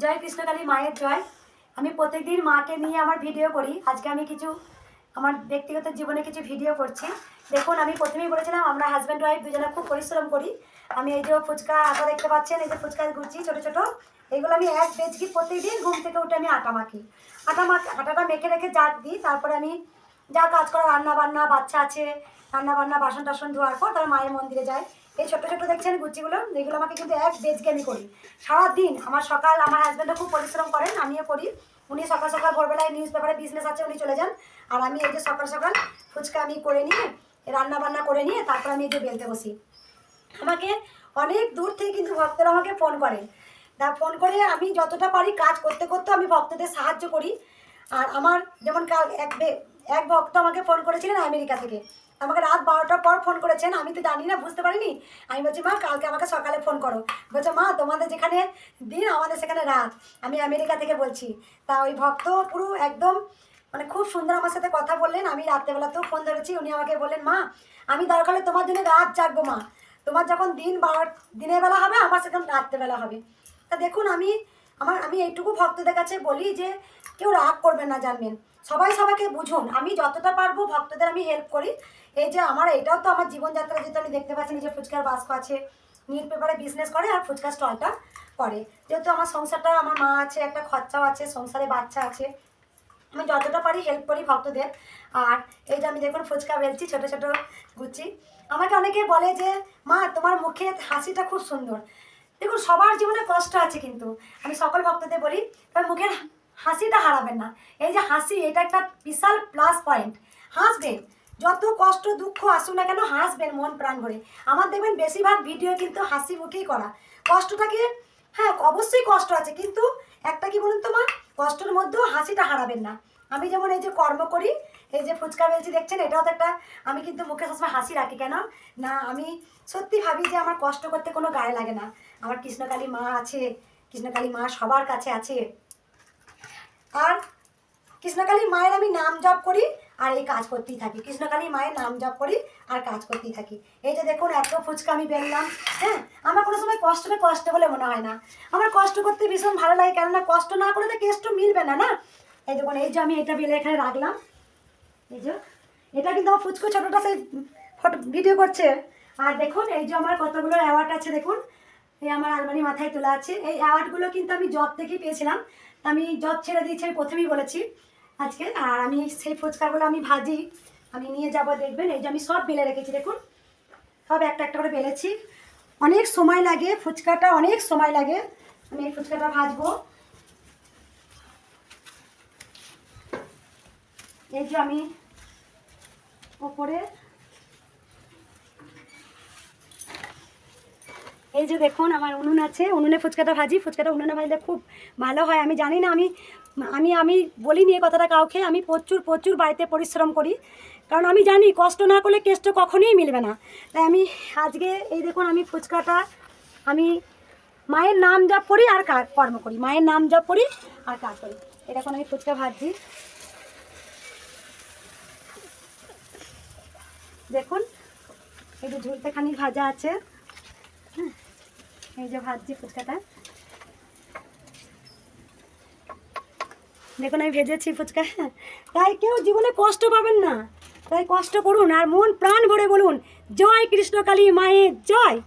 জয় কৃষ্ণকালী মায়ের জয়। আমি প্রত্যেকদিন মাকে নিয়ে আমার ভিডিও করি। আজকে আমি কিছু আমার ব্যক্তিগত জীবনে কিছু ভিডিও করছি। দেখুন, আমি প্রথমেই বলেছিলাম আমরা হাজব্যান্ড ওয়াইফ দুজনে খুব পরিশ্রম করি। আমি এই যে ফুচকা আটা দেখতে পাচ্ছেন, এই যে ফুচকা ঘুরছি ছোটো ছোটো, এইগুলো আমি এক বেজকি প্রত্যেকদিন ঘুম থেকে উঠে আমি আটা মাখি। আটাটা মেখে রেখে জাগ দিই। তারপরে আমি যা কাজ করা, রান্না বান্না, বাচ্চা আছে, রান্না বান্না, বাসন টাসন ধোয়ার পর তার মায়ের মন্দিরে যায়। এই ছোটো ছোটো দেখছেন গুচিগুলো, এগুলো আমাকে কিন্তু এক বেজকে আমি করি সারাদিন। আমার সকাল, আমার হাজব্যান্ডও খুব পরিশ্রম করেন, আমিও করি। উনি সকাল সকাল ভোরবেলায় নিউজ পেপারে বিজনেস আছে, উনি চলে যান। আর আমি এই যে সকাল সকাল ফুচকা আমি করে নিয়ে, রান্না বান্না করে নিয়ে তারপর আমি এই যে বেলতে বসি। আমাকে অনেক দূর থেকে কিন্তু ভক্তরা আমাকে ফোন করেন। তা ফোন করে আমি যতটা পারি কাজ করতে করতে আমি ভক্তদের সাহায্য করি। আর আমার যেমন কাল এক ভক্ত আমাকে ফোন করেছিলেন আমেরিকা থেকে, আমাকে রাত 12টার পর ফোন করেছেন। আমি তো জানি না, বুঝতে পারিনি। আমি বলছি মা কালকে আমাকে সকালে ফোন করো। বলছে মা তোমাদের যেখানে দিন আমাদের সেখানে রাত, আমি আমেরিকা থেকে বলছি। তা ওই ভক্ত পুরো একদম মানে খুব সুন্দর আমার সাথে কথা বললেন। আমি রাত্রেবেলাতেও ফোন ধরেছি, উনি আমাকে বললেন মা আমি দরকার হলে তোমার জন্য রাত জাগবো মা, তোমার যখন দিনের বেলা হবে আমার সেখানে রাত্রেবেলা হবে। তা দেখুন, আমি এইটুকু ভক্তদের কাছে বলি যে কেউ রাগ করবেন না, জানবেন সবাই সবাইকে বুঝুন। আমি যতটা পারবো ভক্তদের আমি হেল্প করি। এই যে আমার এটাও তো আমার জীবনযাত্রা, যেহেতু আমি দেখতে পাচ্ছি যে ফুচকার বাস্ক আছে, নিউজ পেপারে বিজনেস করে আর ফুচকার স্টলটা করে। যেহেতু আমার সংসারটা, আমার মা আছে, একটা খরচাও আছে, সংসারে বাচ্চা আছে, আমি যতটা পারি হেল্প করি ভক্তদের। আর এই যে আমি দেখুন ফুচকা বেলছি ছোটো ছোটো গুচ্ছি। আমাকে অনেকে বলে যে মা তোমার মুখে হাসিটা খুব সুন্দর। দেখুন সবার জীবনে কষ্ট আছে, কিন্তু আমি সকল ভক্তদের বলি তবে মুখের হাসিটা হারাবেন না। এই যে হাসি, এটা একটা বিশাল প্লাস পয়েন্ট। হাসবেন, যত কষ্ট দুঃখ আসুক না কেন হাসবেন মন প্রাণ ভরে। আমার দেখবেন বেশিরভাগ ভিডিও কিন্তু হাসি মুখেই করা। কষ্ট থাকে, হ্যাঁ অবশ্যই কষ্ট আছে, কিন্তু একটা কি বলুন তো মা, কষ্টের মধ্যেও হাসিটা হারাবেন না। আমি যেমন এই যে কর্ম করি, এই যে ফুচকা বেলছি দেখছেন, এটাও তো একটা, আমি কিন্তু মুখে সবসময় হাসি রাখি। কেন না, আমি সত্যি ভাবি যে আমার কষ্ট করতে কোনো গায়ে লাগে না। আমার কৃষ্ণকালী মা আছে, কৃষ্ণকালী মা সবার কাছে আছে। আর কৃষ্ণকালী মায়ের আমি নাম জপ করি আর এই কাজ করতেই থাকি। কৃষ্ণকালী মায়ের নাম জপ করি আর কাজ করতেই থাকি। এই যে দেখুন এত ফুচকা আমি বেললাম, হ্যাঁ আমার কোনো সময় কষ্ট বলে মনে হয় না। আমার কষ্ট করতে ভীষণ ভালো লাগে, কেননা কষ্ট না করলে তো কেষ্ট মিলবে না না। এই দেখুন, এই যে আমি এটা বেলে এখানে রাখলাম, এই যে এটা কিন্তু আমার ফুচকো ছোটোটা সেই ফটো ভিডিও করছে। আর দেখুন এই যে আমার কতগুলো অ্যাওয়ার্ড আছে, দেখুন এই আমার আলমারি মাথায় তোলা আছে। এই অ্যাওয়ার্ডগুলো কিন্তু আমি জব থেকেই পেয়েছিলাম। আমি জব ছেড়ে দিয়েছি, আমি প্রথমেই বলেছি আজকে। আর আমি সেই ফুচকাগুলো আমি ভাজি, আমি নিয়ে যাব, দেখবেন এই যে আমি সব বেলে রেখেছি। দেখুন সব একটা একটা করে বেলেছি। অনেক সময় লাগে ফুচকাটা, অনেক সময় লাগে। আমি এই ফুচকাটা ভাজবো। এই যে আমি ওপরে এই যে দেখুন আমার উনুন আছে, উনুনে ফুচকাটা ভাজি। ফুচকাটা উনুনে ভাজলে খুব ভালো হয়। আমি জানি না, আমি বলিনি এই কথাটা কাউকে। আমি প্রচুর প্রচুর বাড়িতে পরিশ্রম করি, কারণ আমি জানি কষ্ট না করলে কেষ্ট কখনোই মিলবে না। তাই আমি আজকে এই দেখুন আমি ফুচকাটা আমি মায়ের নাম জপ করি আর কর্ম করি, মায়ের নাম জপ করি আর কাজ করি। এই দেখুন আমি ফুচকা ভাজছি, দেখুন এই যে ঝুলতে খানি ভাজা আছে, হ্যাঁ এই যে ভাজছি ফুচকাটা, দেখুন আমি ভেজেছি ফুচকা। তাই কেউ জীবনে কষ্ট পাবেন না, তাই কষ্ট করুন আর মন প্রাণ ভরে বলুন জয় কৃষ্ণকালী মায়ের জয়।